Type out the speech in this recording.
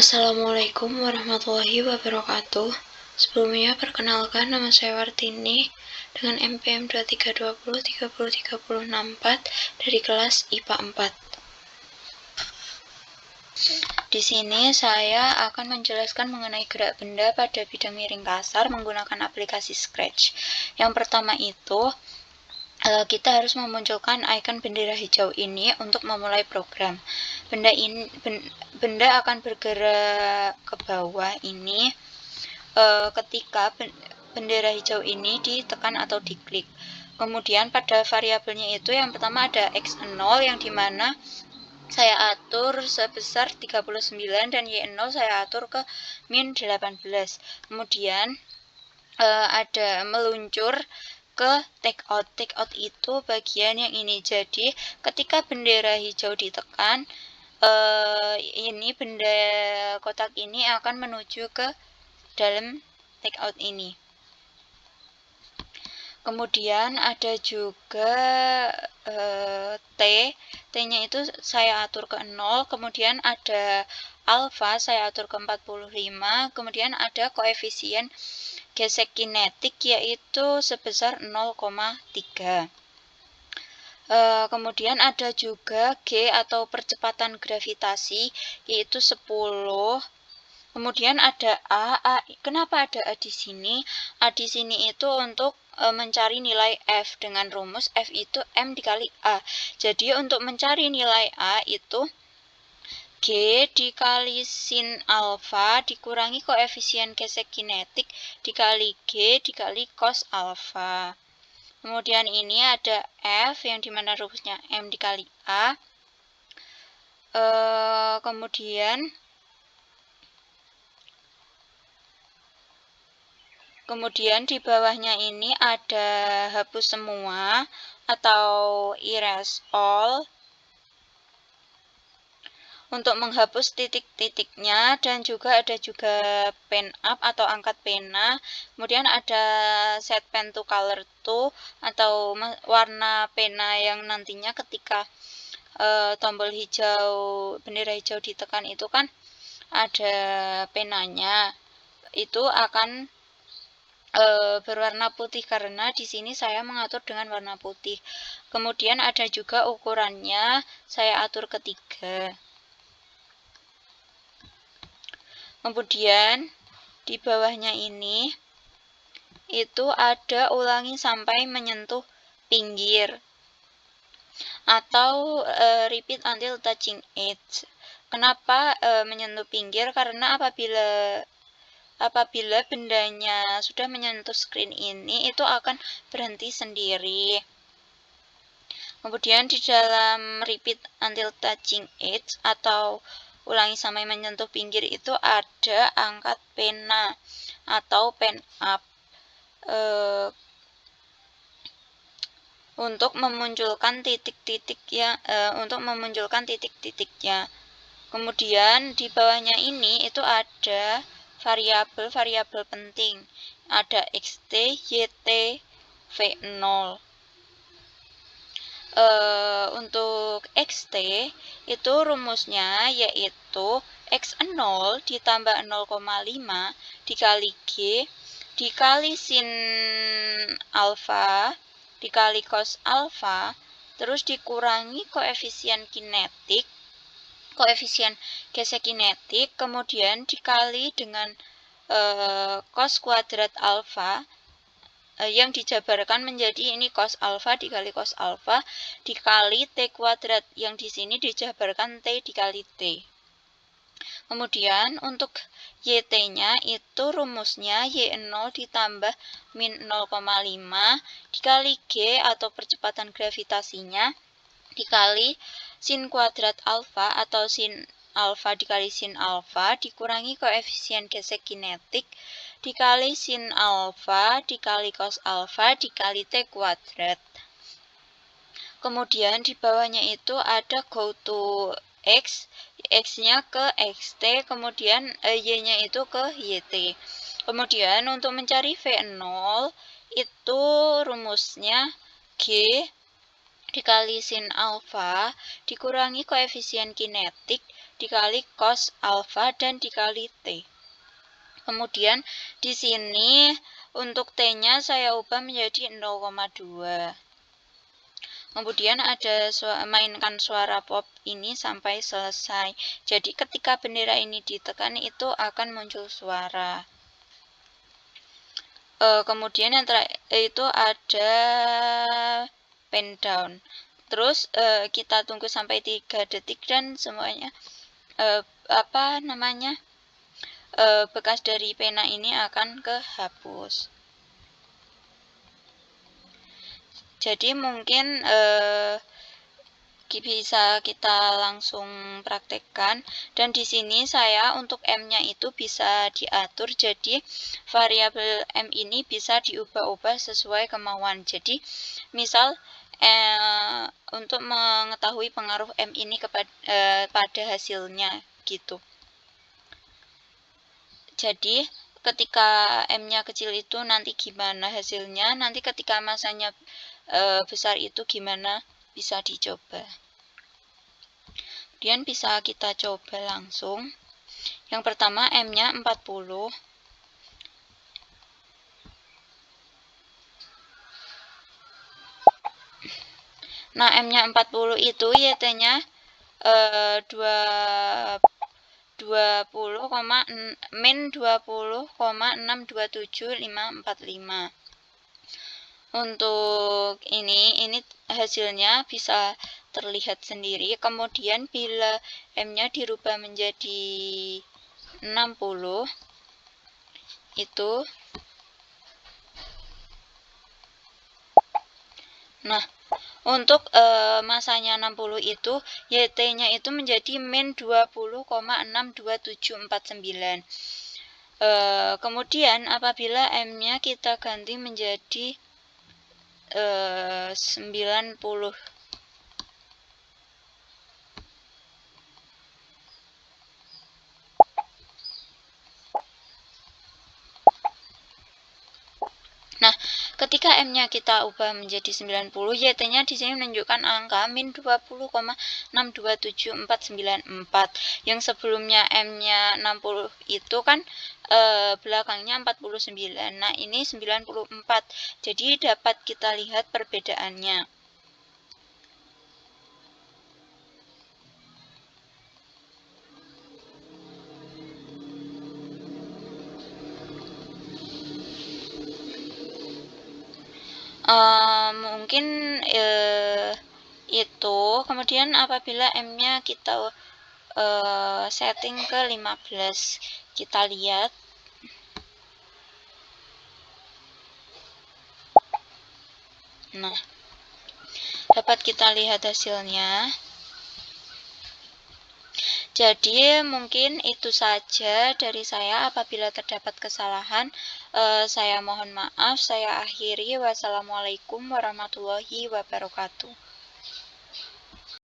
Assalamualaikum warahmatullahi wabarakatuh. Sebelumnya perkenalkan, nama saya Wartini dengan NPM 2320303064 dari kelas IPA 4. Di sini saya akan menjelaskan mengenai gerak benda pada bidang miring kasar menggunakan aplikasi Scratch. Yang pertama itu kita harus memunculkan icon bendera hijau ini untuk memulai program. Benda akan bergerak ke bawah ini ketika bendera hijau ini ditekan atau diklik. Kemudian pada variabelnya itu yang pertama ada x0 yang dimana saya atur sebesar 39 dan y0 saya atur ke min 18. Kemudian ada meluncur ke take out. Take out itu bagian yang ini. Jadi ketika bendera hijau ditekan, ini benda kotak ini akan menuju ke dalam take out ini. Kemudian ada juga T-nya itu saya atur ke 0, kemudian ada alfa saya atur ke 45, kemudian ada koefisien gesek kinetik yaitu sebesar 0,3. Kemudian ada juga G atau percepatan gravitasi yaitu 10. Kemudian ada A. Kenapa ada A di sini? A di sini itu untuk mencari nilai F dengan rumus F itu M dikali A. Jadi untuk mencari nilai A itu G dikali sin alfa dikurangi koefisien gesek kinetik dikali G dikali cos alfa. Kemudian ini ada F yang dimana rumusnya M dikali A. Kemudian di bawahnya ini ada hapus semua atau erase all untuk menghapus titik-titiknya, dan juga ada pen up atau angkat pena. Kemudian ada set pen to color to atau warna pena yang nantinya ketika tombol hijau bendera hijau ditekan itu kan ada penanya itu akan berwarna putih karena di sini saya mengatur dengan warna putih. Kemudian ada juga ukurannya, saya atur ke 3. Kemudian di bawahnya ini itu ada ulangi sampai menyentuh pinggir atau repeat until touching edge. Kenapa menyentuh pinggir? Karena apabila bendanya sudah menyentuh screen ini, itu akan berhenti sendiri. Kemudian di dalam repeat until touching edge atau ulangi sampai menyentuh pinggir itu ada angkat pena atau pen up untuk memunculkan titik-titiknya. Kemudian di bawahnya ini itu ada variabel penting. Ada xt, yt, v0. Untuk xt itu rumusnya yaitu x0 ditambah 0,5 dikali g dikali sin alfa dikali cos alfa terus dikurangi koefisien gesek kinetik, kemudian dikali dengan cos kuadrat alfa yang dijabarkan menjadi ini cos alfa dikali cos alfa dikali t kuadrat yang di sini dijabarkan t dikali t. Kemudian untuk yt-nya itu rumusnya y0 ditambah min 0,5 dikali g atau percepatan gravitasinya dikali sin kuadrat alfa atau sin alfa dikali sin alfa dikurangi koefisien gesek kinetik dikali sin alfa dikali cos alfa dikali t kuadrat. Kemudian di bawahnya itu ada go to x, x-nya ke xt, kemudian y-nya itu ke yt. Kemudian untuk mencari v0 itu rumusnya g dikali sin alfa dikurangi koefisien kinetik dikali cos alfa dan dikali T. Kemudian di sini untuk T-nya saya ubah menjadi 0,2. Kemudian mainkan suara pop ini sampai selesai. Jadi ketika bendera ini ditekan itu akan muncul suara. Kemudian yang terakhir itu ada pen down. Terus kita tunggu sampai 3 detik dan semuanya bekas dari pena ini akan kehapus. Jadi mungkin bisa kita langsung praktekkan, dan di sini saya untuk M-nya itu bisa diatur, jadi variabel M ini bisa diubah-ubah sesuai kemauan. Jadi misal untuk mengetahui pengaruh M ini pada hasilnya gitu. Jadi ketika M-nya kecil itu nanti gimana hasilnya, nanti ketika masanya besar itu gimana, bisa dicoba. Kemudian bisa kita coba langsung. Yang pertama M-nya 40. Nah, M-nya 40 itu YT-nya 20,627,545. Untuk ini hasilnya bisa terlihat sendiri. Kemudian bila M-nya dirubah menjadi 60 itu, nah untuk masanya 60 itu YT-nya itu menjadi min 20,62749. Kemudian apabila M-nya kita ganti menjadi 90. Nah, ketika M-nya kita ubah menjadi 90, YT-nya di sini menunjukkan angka min 20,627,494. Yang sebelumnya M-nya 60 itu kan belakangnya 49. Nah, ini 94. Jadi dapat kita lihat perbedaannya. Mungkin itu. Kemudian apabila M-nya kita setting ke 15, kita lihat. Nah, dapat kita lihat hasilnya. Jadi mungkin itu saja dari saya. Apabila terdapat kesalahan, saya mohon maaf. Saya akhiri. Wassalamualaikum warahmatullahi wabarakatuh.